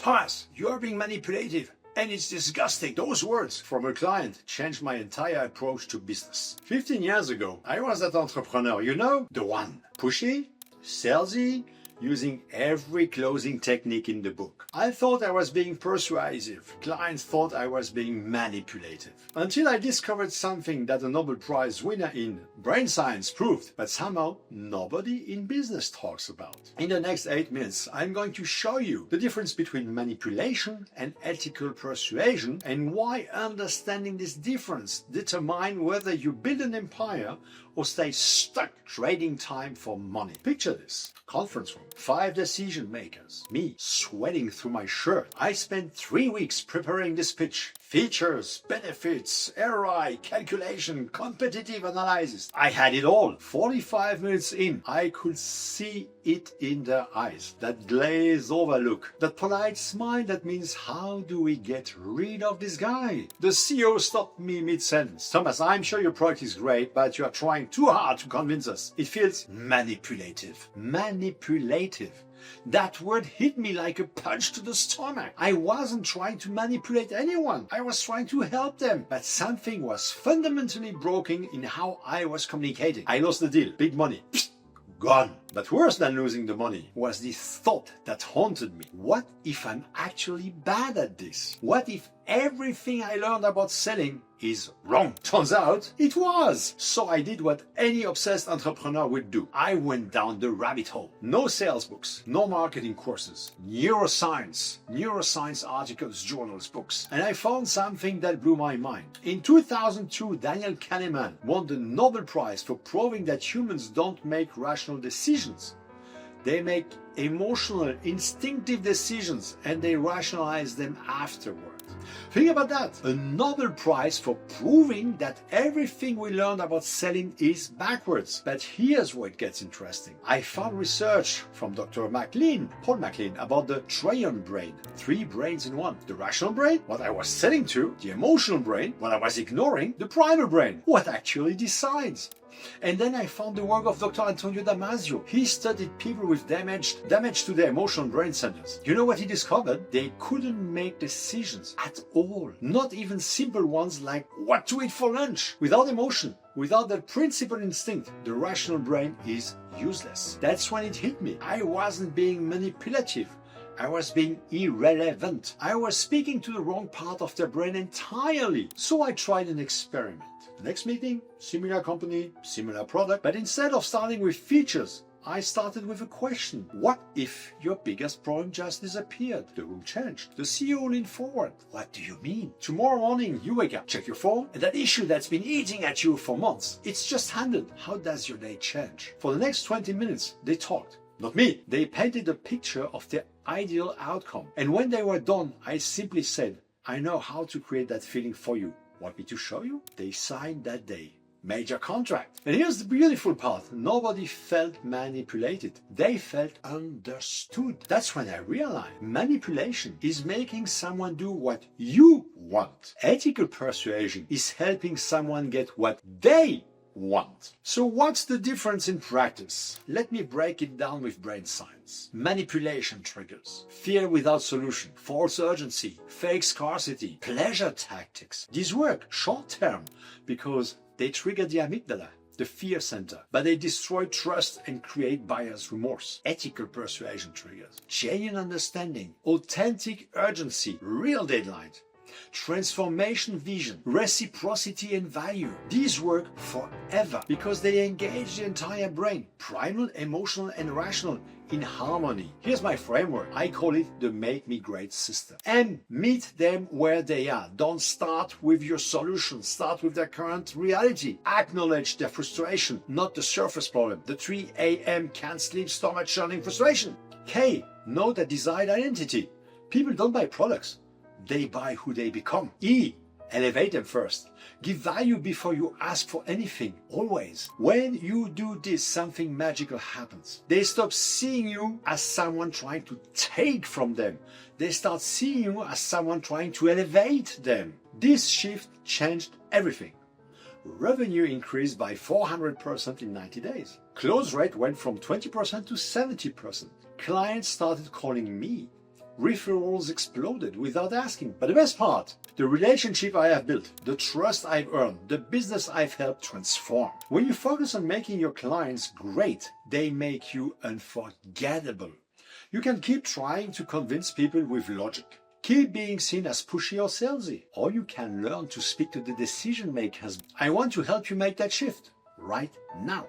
Thomas, you're being manipulative. And it's disgusting. Those words from a client changed my entire approach to business. 15 years ago, I was that entrepreneur, you know, the one. Pushy, salesy, using every closing technique in the book. I thought I was being persuasive. Clients thought I was being manipulative. Until I discovered something that a Nobel Prize winner in brain science proved, but somehow nobody in business talks about. In the next 8 minutes, I'm going to show you the difference between manipulation and ethical persuasion and why understanding this difference determines whether you build an empire or stay stuck trading time for money. Picture this. Conference room. 5 decision makers. Me, sweating through my shirt. I spent 3 weeks preparing this pitch. Features, benefits, ROI, calculation, competitive analysis. I had it all. 45 minutes in, I could see it in their eyes. That glazed over look. That polite smile that means, how do we get rid of this guy? The CEO stopped me mid-sentence. Thomas, I'm sure your product is great, but you are trying too hard to convince us. It feels manipulative. Manipulative. That word hit me like a punch to the stomach. I wasn't trying to manipulate anyone. I was trying to help them. But something was fundamentally broken in how I was communicating. I lost the deal. Big money. Psst, gone. But worse than losing the money was the thought that haunted me. What if I'm actually bad at this? What if everything I learned about selling is wrong? Turns out it was. So I did what any obsessed entrepreneur would do. I went down the rabbit hole. No sales books, no marketing courses, neuroscience articles, journals, books. And I found something that blew my mind. In 2002, Daniel Kahneman won the Nobel Prize for proving that humans don't make rational decisions. They make emotional, instinctive decisions and they rationalize them afterward. Think about that. A Nobel Prize for proving that everything we learned about selling is backwards. But here's where it gets interesting. I found research from Dr. Paul MacLean, about the Triune brain. 3 brains in one. The rational brain, what I was selling to. The emotional brain, what I was ignoring. The primal brain, what actually decides. And then I found the work of Dr. Antonio Damasio. He studied people with damage to their emotional brain centers. You know what he discovered? They couldn't make decisions at all. Not even simple ones like what to eat for lunch. Without emotion, without that principal instinct, the rational brain is useless. That's when it hit me. I wasn't being manipulative. I was being irrelevant. I was speaking to the wrong part of their brain entirely. So I tried an experiment. Next meeting, similar company, similar product, but instead of starting with features, I started with a question. What if your biggest problem just disappeared? The room changed. The CEO leaned forward. What do you mean? Tomorrow morning, you wake up, check your phone, and that issue that's been eating at you for months, it's just handled. How does your day change? For the next 20 minutes, they talked. Not me. They painted a picture of their ideal outcome. And when they were done, I simply said, I know how to create that feeling for you. Want me to show you? They signed that day. Major contract. And here's the beautiful part. Nobody felt manipulated. They felt understood. That's when I realized manipulation is making someone do what you want. Ethical persuasion is helping someone get what they want. So what's the difference in practice? Let me break it down with brain science. Manipulation triggers fear without solution, false urgency, fake scarcity, pleasure tactics. These work short term because they trigger the amygdala, the fear center, but they destroy trust and create buyer's remorse. Ethical persuasion triggers genuine understanding, authentic urgency, real deadline, transformation vision, reciprocity and value. These work forever because they engage the entire brain, primal, emotional and rational, in harmony. Here's my framework. I call it the Make Me Great system. And meet them where they are. Don't start with your solution. Start with their current reality. Acknowledge their frustration, not the surface problem. The 3 a.m. can't sleep, stomach churning frustration. K, know their desired identity. People don't buy products. They buy who they become. E, elevate them first. Give value before you ask for anything, always. When you do this, something magical happens. They stop seeing you as someone trying to take from them. They start seeing you as someone trying to elevate them. This shift changed everything. Revenue increased by 400% in 90 days. Close rate went from 20% to 70%. Clients started calling me. Referrals exploded without asking. But the best part, the relationship I have built, the trust I've earned, the business I've helped transform. When you focus on making your clients great, they make you unforgettable. You can keep trying to convince people with logic. Keep being seen as pushy or salesy. Or you can learn to speak to the decision makers. I want to help you make that shift right now.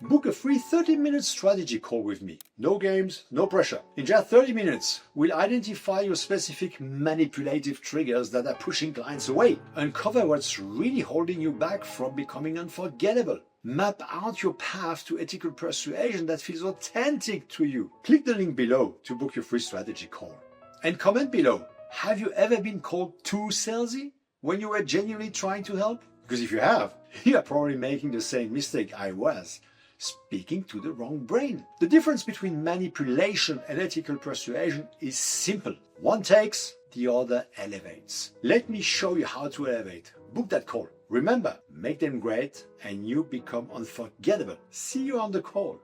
Book a free 30-minute strategy call with me. No games, no pressure. In just 30 minutes, we'll identify your specific manipulative triggers that are pushing clients away. Uncover what's really holding you back from becoming unforgettable. Map out your path to ethical persuasion that feels authentic to you. Click the link below to book your free strategy call. And comment below, have you ever been called too salesy when you were genuinely trying to help? Because if you have, you are probably making the same mistake I was, speaking to the wrong brain. The difference between manipulation and ethical persuasion is simple. One takes, the other elevates. Let me show you how to elevate. Book that call. Remember, make them great and you become unforgettable. See you on the call.